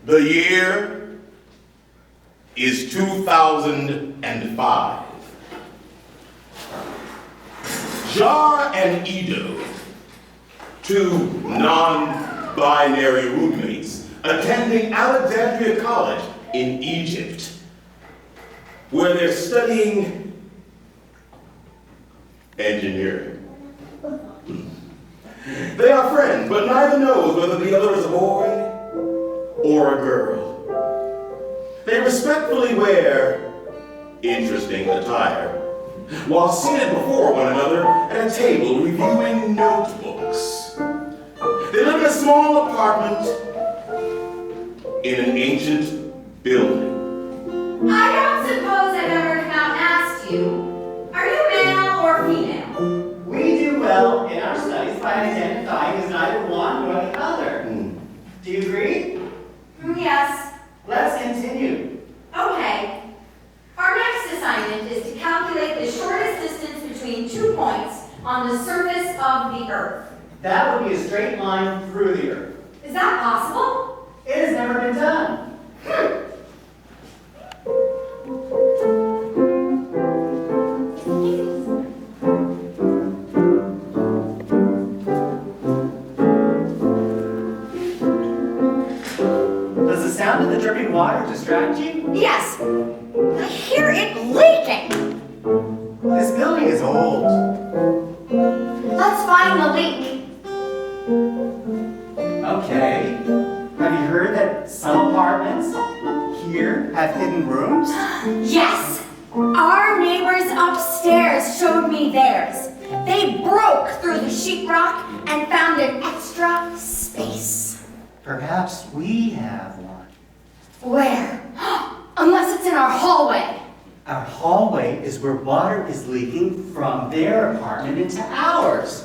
The year is 2005. Jar and Edo, two non-binary roommates attending Alexandria College in Egypt, where they're studying engineering. They are friends, but neither knows whether the other is a boy or a girl. They respectfully wear interesting attire, while seated before one another at a table reviewing notebooks. They live in a small apartment in an ancient building. I don't suppose I've ever come out and asked you, are you male or female? We do well in our studies by identifying as neither one nor the other. Do you agree? Yes. Let's continue. Okay. Our next assignment is to calculate the shortest distance between 2 points on the surface of the Earth. That would be a straight line through the earth. Is that possible? It has never been done. Does the sound of the dripping water distract you? Yes. I hear it leaking. This building is old. Let's find the leak. Okay. Have you heard that some apartments here have hidden rooms? Yes. Our neighbors upstairs showed me theirs. They broke through the sheetrock and found an extra space. Perhaps we have one. Where? Unless it's in our hallway. Our hallway is where water is leaking from their apartment into ours.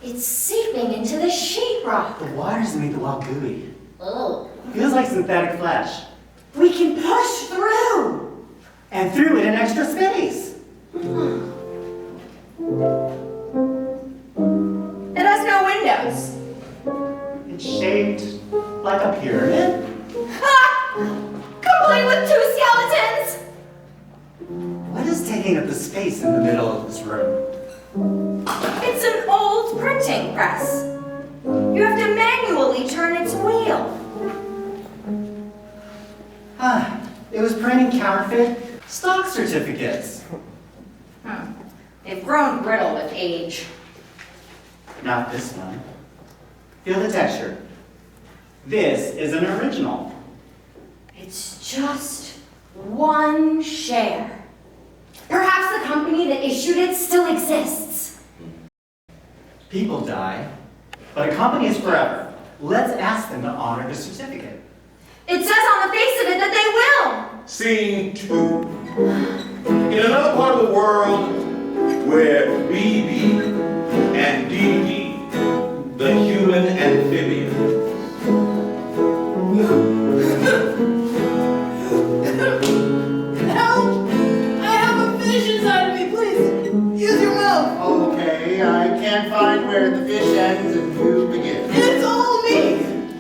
It's seeping into the sheetrock. The waters make the wall gooey. Oh. Feels like synthetic flesh. We can push through. And through it an extra space. It has no windows. It's shaped like a pyramid. Ah! Complete with 2 skeletons. What is taking up the space in the middle of this room? It's an old printing press. You have to manually turn its wheel. It was printing counterfeit stock certificates. They've grown brittle with age. Not this one. Feel the texture. This is an original. It's just 1 share. Perhaps the company that issued it still exists. People die, but a company is forever. Let's ask them to honor the certificate. It says on the face of it that they will. Scene 2. In another part of the world where BB and DD, the human amphibian, Help! I have a fish inside of me, please! Use your mouth! Okay, I can't find where the fish ends and you begin. It's all me!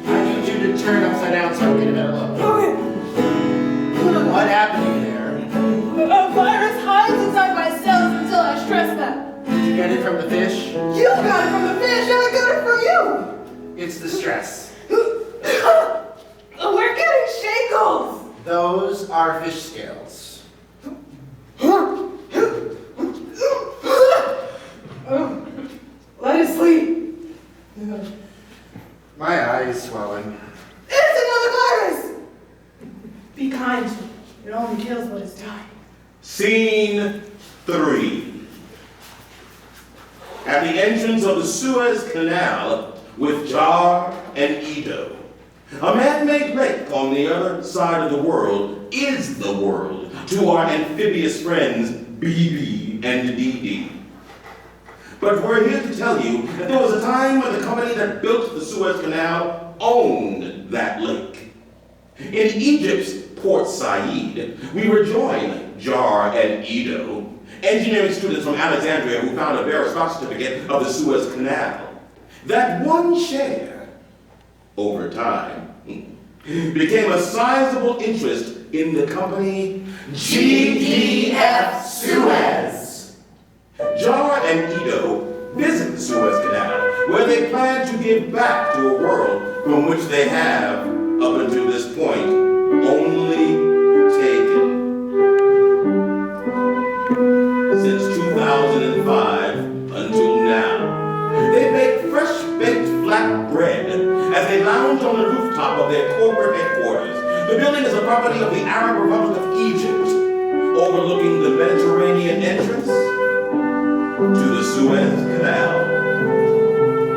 I need you to turn upside down so I can get a better look. Okay. What happened to you there? A virus hides inside my cells until I stress them. Did you get it from the fish? You got it from the fish, and I got it from you! It's the stress. We're getting shakles! Those are fish scales. Let it sleep. My eye is swelling. It's another virus! Be kind. It only kills what is dying. Scene 3. At the entrance of the Suez Canal with Jar and Edo. A man-made lake on the other side of the world is the world to our amphibious friends BB and DD. But we're here to tell you that there was a time when the company that built the Suez Canal owned that lake. In Egypt's Port Said, we rejoin Jar and Edo, engineering students from Alexandria who found a bare stock certificate of the Suez Canal. That 1 share, over time, became a sizable interest in the company GDF Suez. Jar and Ito visit the Suez Canal, where they plan to give back to a world from which they have, up until this point, only taken. Since 2005 until now, they bake fresh-baked flat bread as they lounge on the rooftop of their corporate headquarters. The building is a property of the Arab Republic of Egypt, overlooking the Mediterranean entrance to the Suez Canal.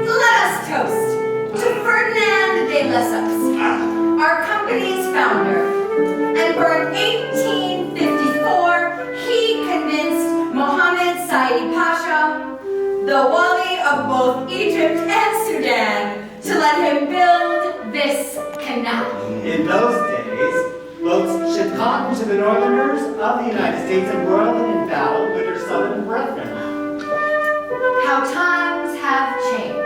Let us toast to Ferdinand de Lesseps, our company's founder. And for 1854, he convinced Mohammed Said Pasha, the Wali of both Egypt and Sudan, to let him build this canal. In those days, boats shipped cotton to the northerners of the United States embroiled and in battle with their southern brethren. How times have changed.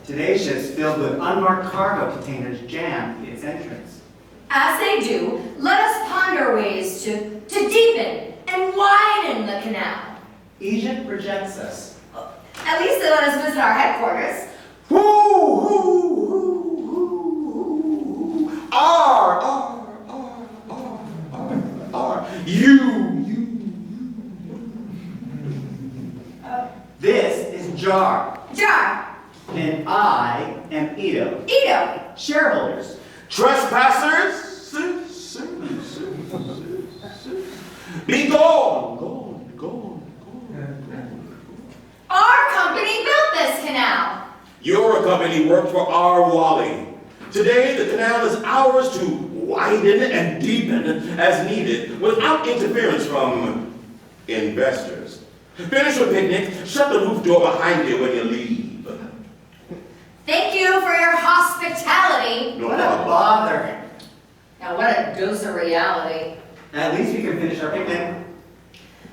Today's ships filled with unmarked cargo containers jam its entrance. As they do, let us ponder ways to deepen and widen the canal. Egypt rejects us. At least they let us visit our headquarters. This is Jar, Jar, and I am Ito. Ito, Shareholders. Trespassers, be gone. our company built this canal. Your company worked for our Wali. Today, the canal is ours to widen and deepen as needed without interference from investors. Finish your picnic, shut the roof door behind you when you leave. Thank you for your hospitality. No What a problem. bother. Now what a dose of reality. At least we can finish our picnic.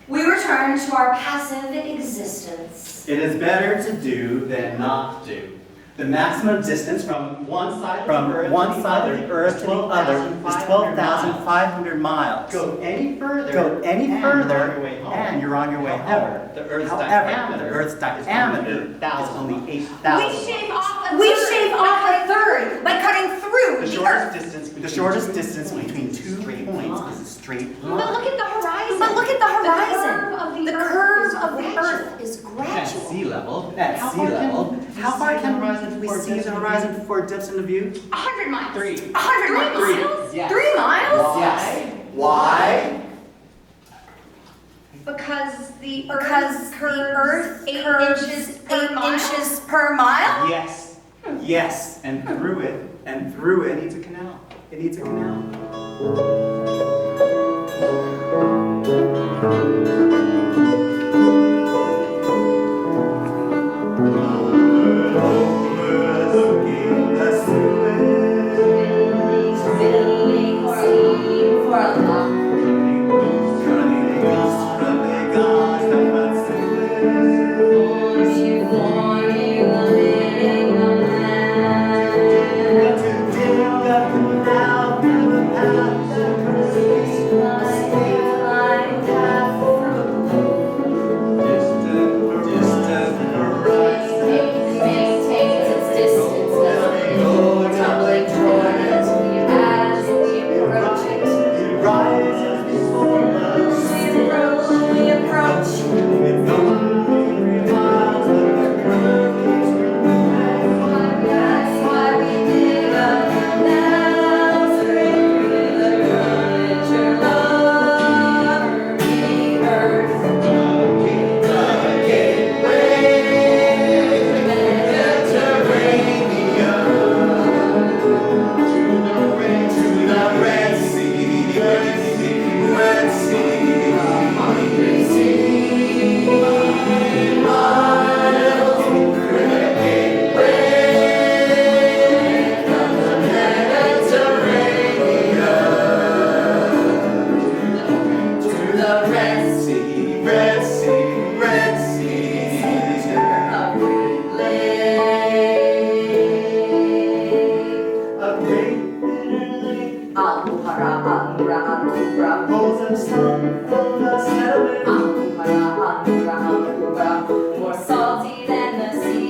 We return to our passive existence. It is better to do than not do. The maximum distance from one side of the Earth to the other is 12,500 miles. Go any further, and you're on your way home. The Earth's diameter is only 8,000. We shave off a third by cutting through the earth. The shortest distance between 2 points is a straight line. But look at the horizon. The curve of the earth is gradual. Sea level. How far can we see the horizon before it dips into view? 100 miles. 3. 100 miles? Yes. 3 miles? Yes. Why? Because the earth curves 8 inches per mile? Yes. Yes. And through it needs a canal. It needs a canal.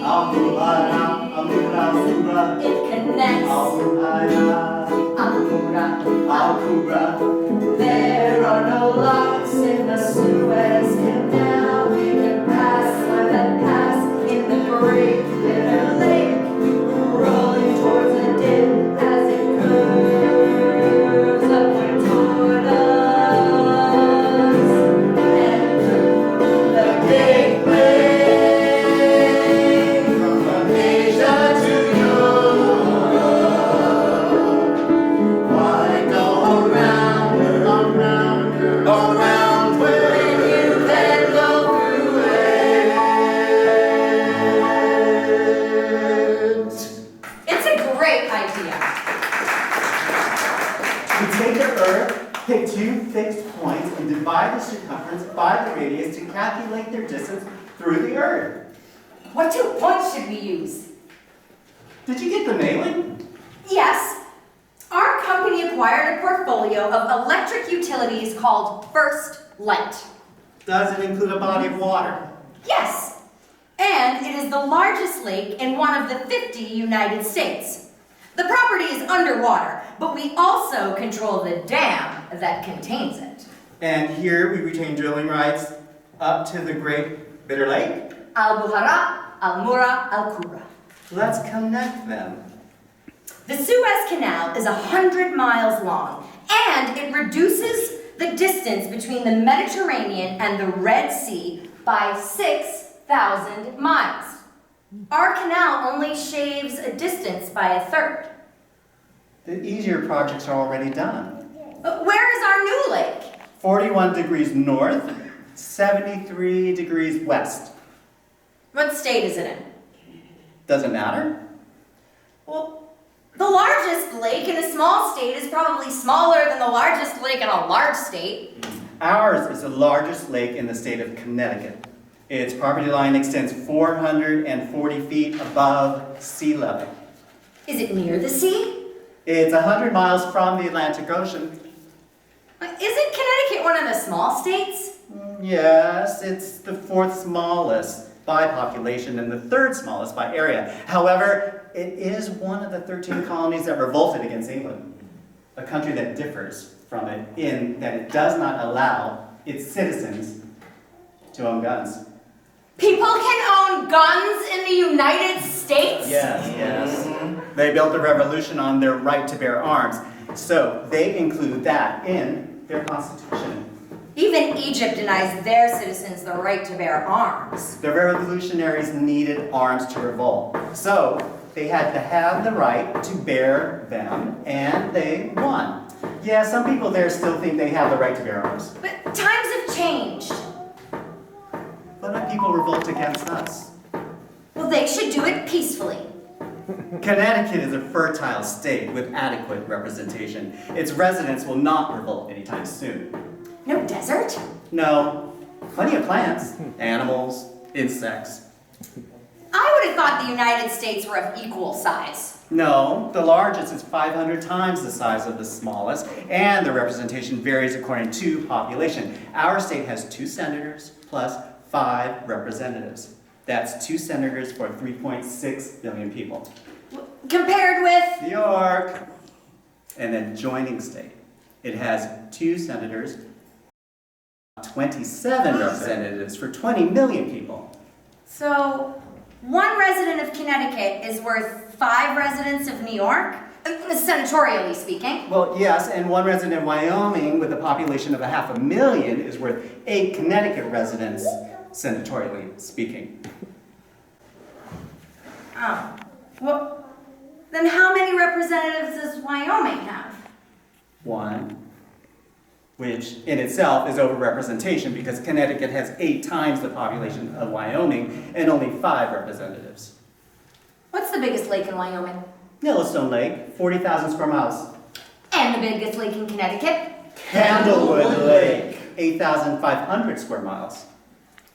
It connects Al-Qura. There are no locks in the Suez Canal. We can pass or then pass in the great bitter lake, rolling towards the dip as it curves upward toward us. And through the gateway from Asia to Europe. Why go around where you can go through it? It's a great idea. We take the Earth, pick two fixed points, and divide the circumference by the radius to calculate their distance through the Earth. What 2 points should we use? Did you get the mailing? Yes. Our company acquired a portfolio of electric utilities called First Light. Does it include a body of water? Yes. And it is the largest lake in one of the 50 United States. The property is underwater, but we also control the dam that contains it. And here we retain drilling rights up to the Great Bitter Lake? Al-Buhara, Al-Mura, Al-Qura. Let's connect them. The Suez Canal is 100 miles long, and it reduces the distance between the Mediterranean and the Red Sea by 6,000 miles. Our canal only shaves a distance by a third. The easier projects are already done. But where is our new lake? 41 degrees north, 73 degrees west. What state is it in? Doesn't matter? Well, the largest lake in a small state is probably smaller than the largest lake in a large state. Ours is the largest lake in the state of Connecticut. Its property line extends 440 feet above sea level. Is it near the sea? It's 100 miles from the Atlantic Ocean. Isn't Connecticut one of the small states? Yes, it's the fourth smallest by population and the third smallest by area. However, it is one of the 13 colonies that revolted against England, a country that differs from it in that it does not allow its citizens to own guns. People can own guns in the United States? Yes. They built a revolution on their right to bear arms, so they include that in their constitution. Even Egypt denies their citizens the right to bear arms. The revolutionaries needed arms to revolt, so they had to have the right to bear them, and they won. Yeah, some people there still think they have the right to bear arms. But times have changed. What if people revolt against us? Well, they should do it peacefully. Connecticut is a fertile state with adequate representation. Its residents will not revolt anytime soon. No desert? No, plenty of plants, animals, insects. I would have thought the United States were of equal size. No, the largest is 500 times the size of the smallest, and the representation varies according to population. Our state has 2 senators plus 5 representatives. That's 2 senators for 3.6 billion people. Compared with? New York. And then joining state. It has 2 senators, 27 representatives for 20 million people. So, 1 resident of Connecticut is worth 5 residents of New York? Senatorially speaking. Well, yes, and 1 resident of Wyoming with a population of 500,000 is worth 8 Connecticut residents, senatorially speaking. Oh. Well, then how many representatives does Wyoming have? 1, which in itself is overrepresentation because Connecticut has 8 times the population of Wyoming and only 5 representatives. What's the biggest lake in Wyoming? Yellowstone Lake, 40,000 square miles. And the biggest lake in Connecticut? Candlewood Lake, 8,500 square miles.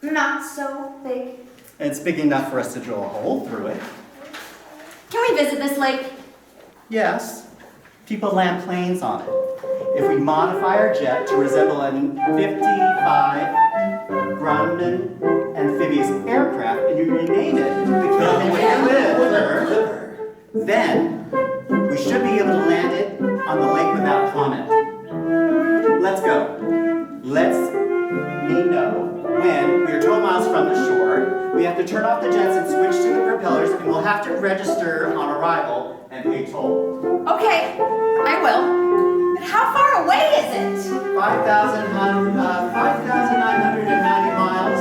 Not so big. It's big enough for us to drill a hole through it. Can we visit this lake? Yes, people land planes on it. If we modify our jet to resemble a 55 Grumman amphibious aircraft and you rename it the Then, we should be able to land it on the lake without comment. Let's go. Let me know when we are 12 miles from the shore. We have to turn off the jets and switch to the propellers, and we'll have to register on arrival and pay toll. Okay, I will. But how far away is it? 5,990 miles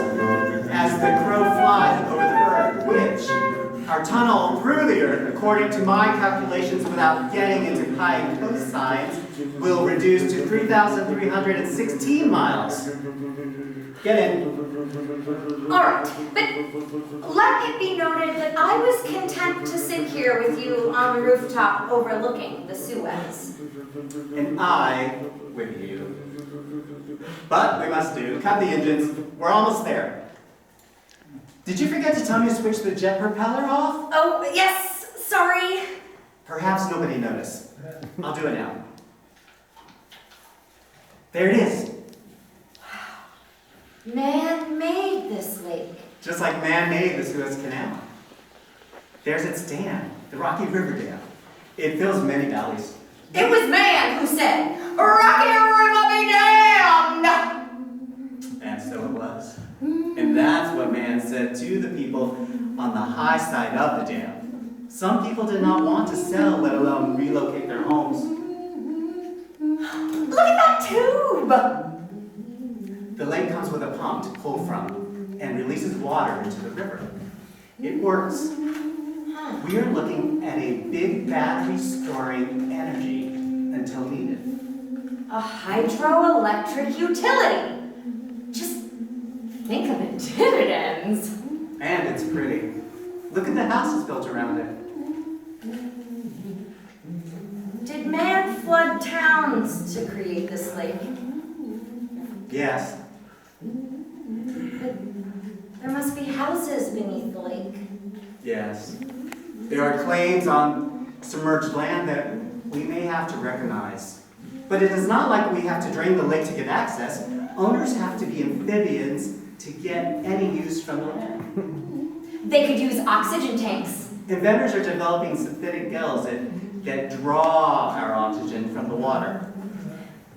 as the crow flies over the earth, which our tunnel through the earth, according to my calculations without getting into high cosines, will reduce to 3,316 miles. Get in. All right, but let it be noted that I was content to sit here with you on the rooftop overlooking the Suez. And I with you. But we must cut the engines. We're almost there. Did you forget to tell me to switch the jet propeller off? Oh, yes, sorry. Perhaps nobody noticed. I'll do it now. There it is. Man made this lake. Just like man made the Suez Canal. There's its dam, the Rocky River Dam. It fills many valleys. It was man who said, "Rocky River be damned!" And so it was. And that's what man said to the people on the high side of the dam. Some people did not want to sell, let alone relocate their homes. Look at that tube! The lake comes with a pump to pull from and releases water into the river. It works. We are looking at a big battery storing energy until needed. A hydroelectric utility. Just think of the dividends. And it's pretty. Look at the houses built around it. Did man flood towns to create this lake? Yes. But there must be houses beneath the lake. Yes. There are claims on submerged land that we may have to recognize. But it is not like we have to drain the lake to get access. Owners have to be amphibians to get any use from the land. They could use oxygen tanks. Inventors are developing synthetic gills that draw our oxygen from the water.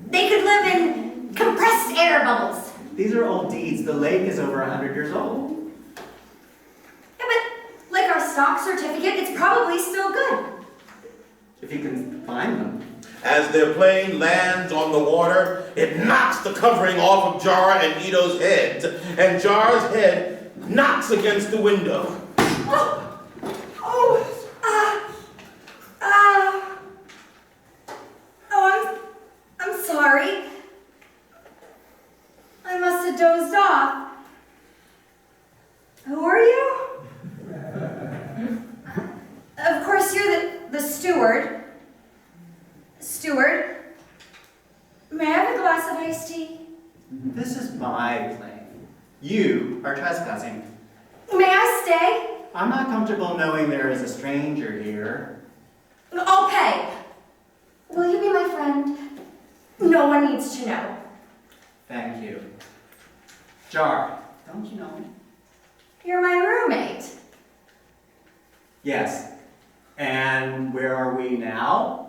They could live in compressed air bubbles. These are old deeds. The lake is over 100 years old. Yeah, but like our stock certificate, it's probably still good. If you can find them. As their plane lands on the water, it knocks the covering off of Jar and Ito's heads, and Jar's head knocks against the window. I'm sorry. I must have dozed off. Who are you? Of course, you're the steward. Steward, may I have a glass of iced tea? This is my plane. You are trespassing. May I stay? I'm not comfortable knowing there is a stranger here. I'll pay. Will you be my friend? No one needs to know. Thank you. Jar, don't you know me? You're my roommate. Yes. And where are we now?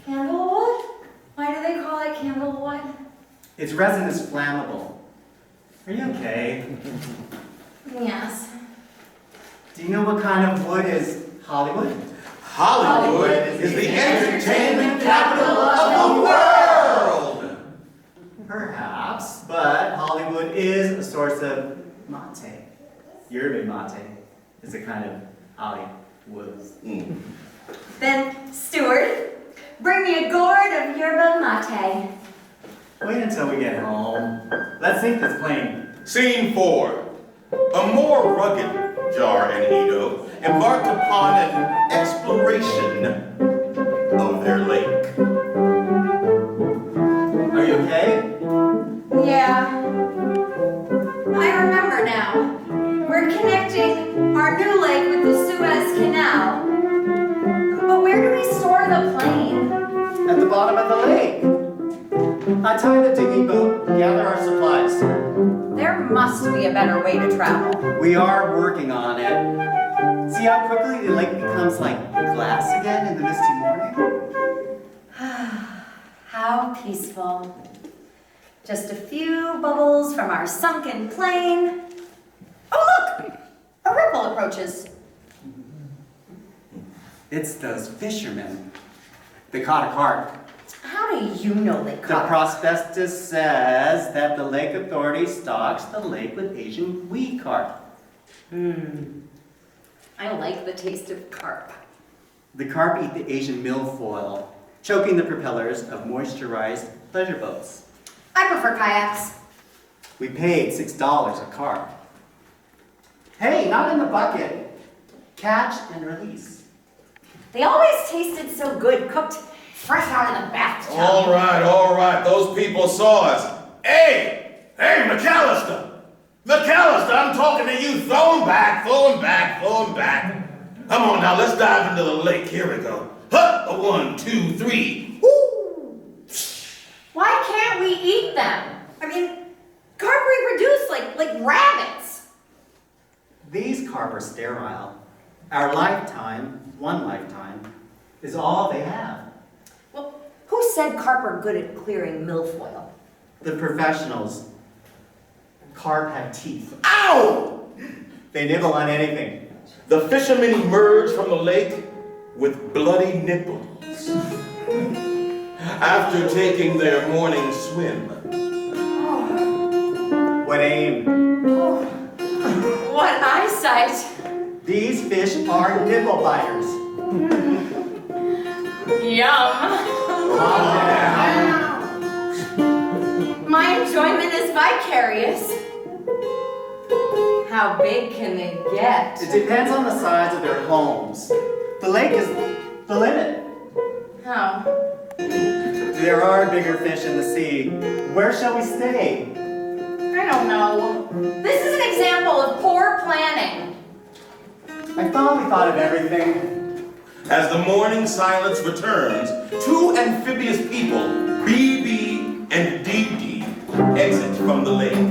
Candlewood? Why do they call it Candlewood? Its resin is flammable. Are you okay? Yes. Do you know what kind of wood is Hollywood? Hollywood is the entertainment capital of the world! Perhaps, but Hollywood is a source of mate. Yerba mate is a kind of Hollywood. Then, steward, bring me a gourd of yerba mate. Wait until we get home. Let's sink this plane. Scene 4. A more rugged Jar and Ito embark upon an exploration of their lake. Are you okay? Yeah. I remember now. We're connecting our new lake with the Suez Canal. But where do we store the plane? At the bottom of the lake. Untie the dinghy boat, gather our supplies. There must be a better way to travel. We are working on it. See how quickly the lake becomes like glass again in the misty morning? How peaceful. Just a few bubbles from our sunken plain. Oh, look! A ripple approaches. It's those fishermen. They caught a carp. How do you know they The caught it? prospectus says that the lake authority stocks the lake with Asian wheat carp. I like the taste of carp. The carp eat the Asian milfoil, choking the propellers of moisturized pleasure boats. I prefer kayaks. We paid $6 a carp. Hey, not in the bucket. Catch and release. They always tasted so good, cooked fresh out of the bathtub. All right, those people saw us. Hey, McAllister! McAllister, I'm talking to you. Throw him back. Come on now, let's dive into the lake. Here we go. Huh, 1, 2, 3. Woo! Why can't we eat them? I mean, carp reproduce like rabbits. These carp are sterile. Our lifetime, one lifetime, is all they have. Well, who said carp are good at clearing milfoil? The professionals. Carp have teeth. Ow! They nibble on anything. The fishermen emerged from the lake with bloody nipples after taking their morning swim. What aim? What eyesight. These fish are nipple biters. Yum. My enjoyment is vicarious. How big can they get? It depends on the size of their homes. The lake is the limit. How? There are bigger fish in the sea. Where shall we stay? I don't know. This is an example of poor planning. I thought we thought of everything. As the morning silence returns, two amphibious people, BB and DD, exit from the lake.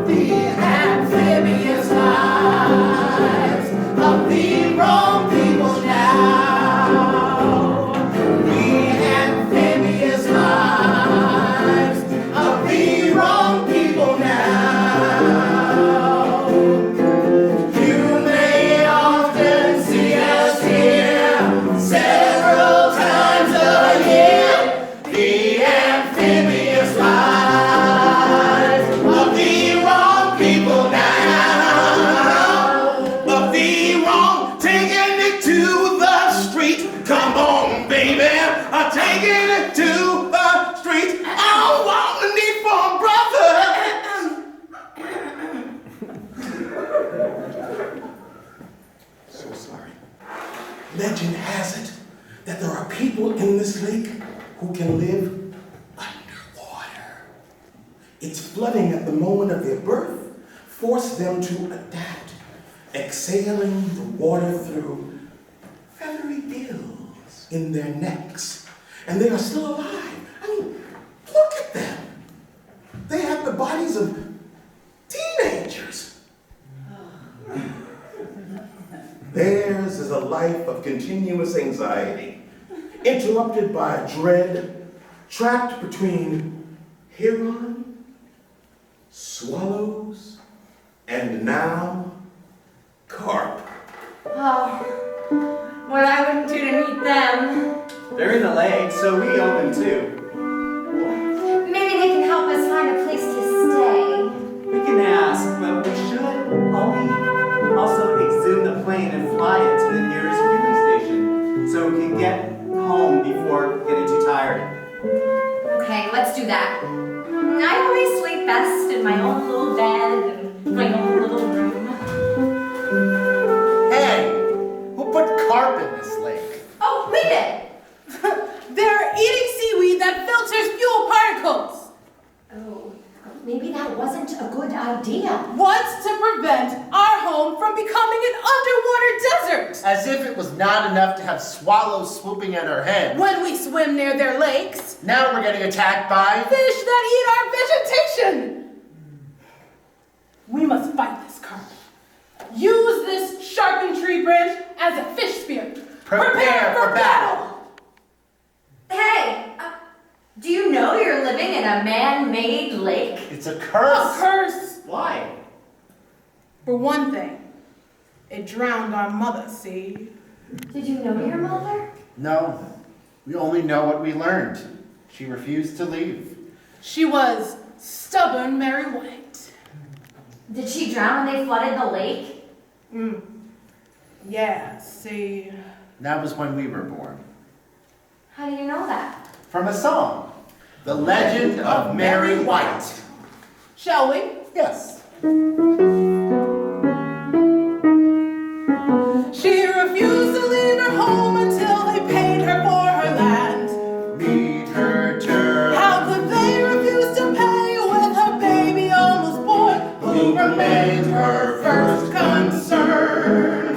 The amphibious lives of the wrong people now. The amphibious lives of the wrong people now. You may often see us here several times a year. The amphibious lives of the wrong people now. Of the wrong, taking it to the street. Come on, baby, I'm taking it to the street. I want the need for a brother. So sorry. Legend has it that there are people in this lake who can live underwater. Its flooding at the moment of their birth forced them to adapt, exhaling the water through feathery gills in their necks. And they are still alive. I mean, look at them. They have the bodies of teenagers. Theirs is a life of continuous anxiety, interrupted by dread, trapped between heron, swallows, and now carp. Oh, what I wouldn't do to meet them. They're in the lake, so we open too. Maybe they can help us find a place to stay. We can ask, but we should only also exhume the plane and fly it to the nearest fueling station so we can get home before getting too tired. Okay, let's do that. I always sleep best in my own little bed and my own little room. Hey, who put carp in this lake? Oh, we did. They're eating seaweed that filters fuel particles. Oh, maybe that wasn't a good idea. What's to prevent our home from becoming an underwater desert? As if it was not enough to have swallows swooping at our head. When we swim near their lakes, Now we're getting attacked by... fish that eat our vegetation. man-made lake? It's a A curse. curse! Why? For one thing, it drowned our mother, see? Did you know your mother? No, we only know what we learned. She refused to leave. She was stubborn Mary White. Did she drown when they flooded the lake? Yeah, see. That was when we were born. How do you know that? From a song, The Legend of Mary White. Shall we? Yes. She refused to leave her home until they paid her for her land. Meet her turn. How could they refuse to pay with her baby almost born? Who remained her first concern?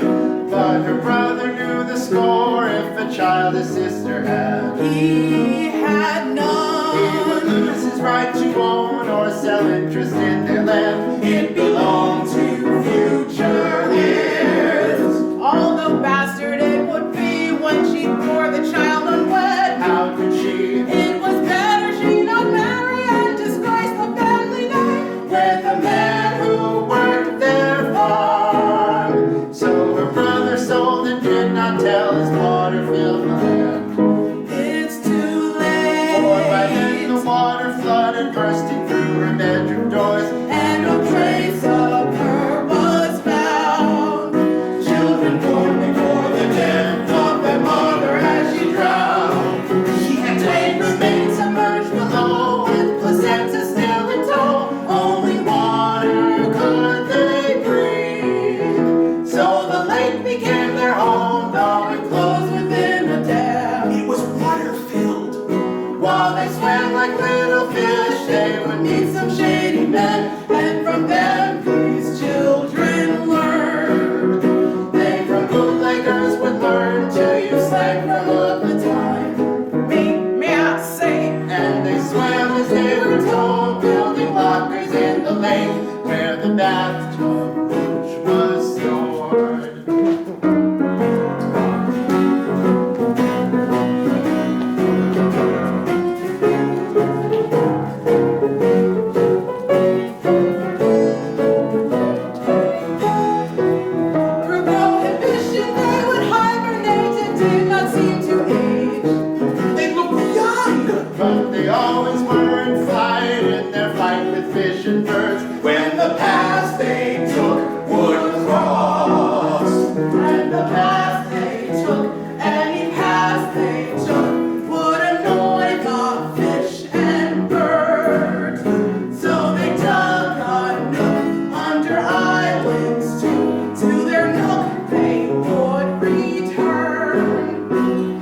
But her brother knew the score if a child his sister had. He had He would none. lose his right to own or sell interest in their land. It belonged to future heirs. Although bastard it would be when she bore the child unwed. How could she, It was better she not marry and disgrace the family name with a man who worked their farm? So her brother sold and did not tell his water filled the land. It's too late. For by then the water flooded, bursting through her bedroom doors. And no trace of her was found. Children born before the death of their mother as she drowned. She had laid remains submerged below, with placenta still in tow. Only water could they breathe. So the lake became their home, though it closed within a dam. It was water-filled. While they swam like little fish, they would meet some shady men, and from them these children learned. They from bootleggers would learn to use slang from up the time. May I say, And they swam as they were told, building lockers in the lake where the bathtub which was stored. through prohibition they would hibernate and did not seem to age. They looked young. But they always were in flight, in their fight with fish and birds. When the paths they took would cross, And the path they took, any path they took, would annoy the fish and birds. So they dug a nook under islands too. To their nook they would return.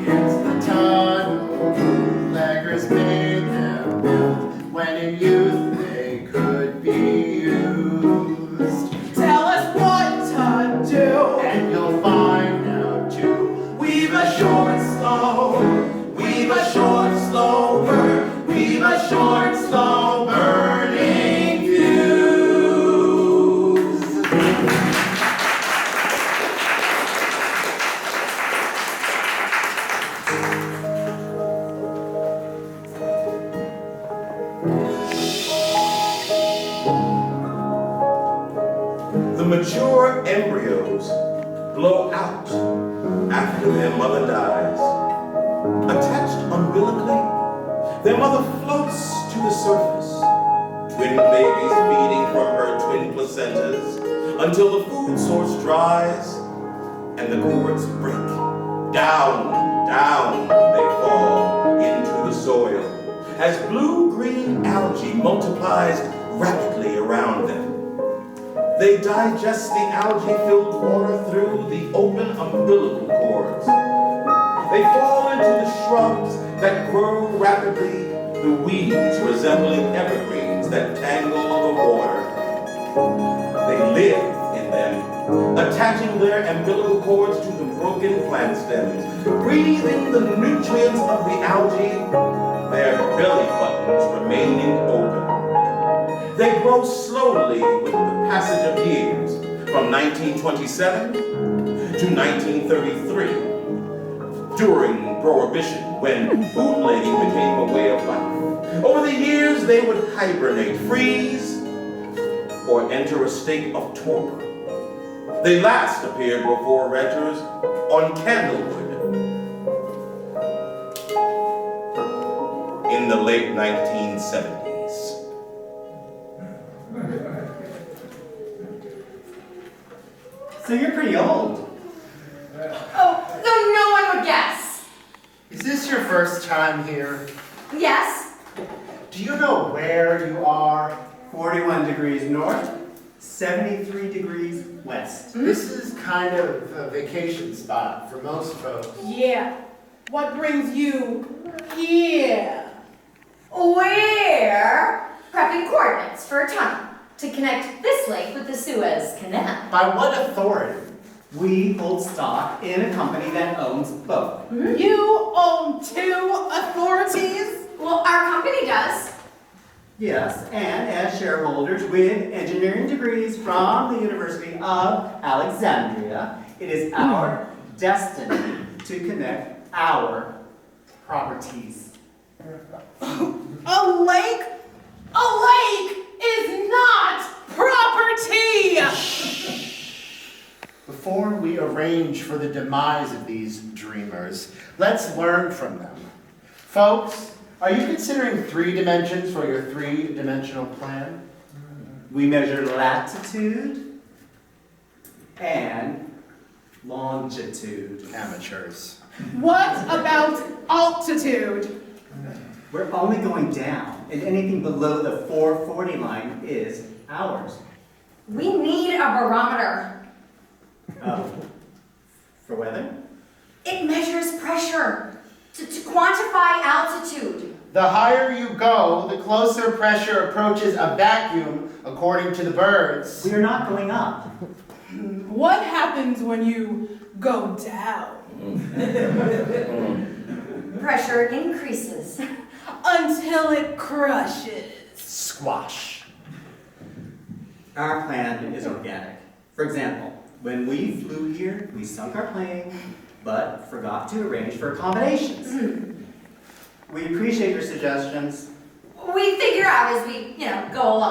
here's the tunnel bootleggers made them build. When in youth they could be used. Tell us what to do. And you'll find out too. We've a short, slow burn. We've a short, slow burning fuse. The mature embryos blow out after their mother dies. Attached umbilically, their mother floats to the surface, twin babies feeding from her twin placentas until the food source dries and the cords break. Down, down they fall into the soil as blue-green algae multiplies rapidly around them. They digest the algae-filled water through the open umbilical cords. They fall into the shrubs that grow rapidly, the weeds resembling evergreens that tangle the water. They live in them, attaching their umbilical cords to the broken plant stems, breathing the nutrients of the algae, their belly buttons remaining open. They grow slowly with the passage of years, from 1927 to 1933. During Prohibition, when bootlegging became a way of life, Over the years, they would hibernate, freeze, or enter a state of torpor. They last appeared before renters on Candlewood in the late 1970s. So you're pretty old. Oh, though no one would guess. Is this your first time here? Yes? Do you know where you are? 41 degrees north, 73 degrees west. This is kind of a vacation spot for most folks. Yeah. What brings you here? We're prepping coordinates for a tunnel to connect this lake with the Suez Canal. By what authority? We hold stock in a company that owns both. You own two authorities? Well, our company does. Yes, and as shareholders with engineering degrees from the University of Alexandria, it is our destiny to connect our properties. A lake? A lake is not property! Before we arrange for the demise of these dreamers, let's learn from them. Folks, are you considering 3 dimensions for your 3-dimensional plan? We measure latitude and longitude. Amateurs. What about altitude? We're only going down, and anything below the 440 line is ours. We need a barometer. Oh, for weather? It measures pressure to quantify altitude. The higher you go, the closer pressure approaches a vacuum, according to the birds. We are not going up. What happens when you go down? Pressure increases. Until it crushes. Squash. Our plan is organic. For example, when we flew here, we sunk our plane, but forgot to arrange for accommodations. We appreciate your suggestions. We figure out as we, go along.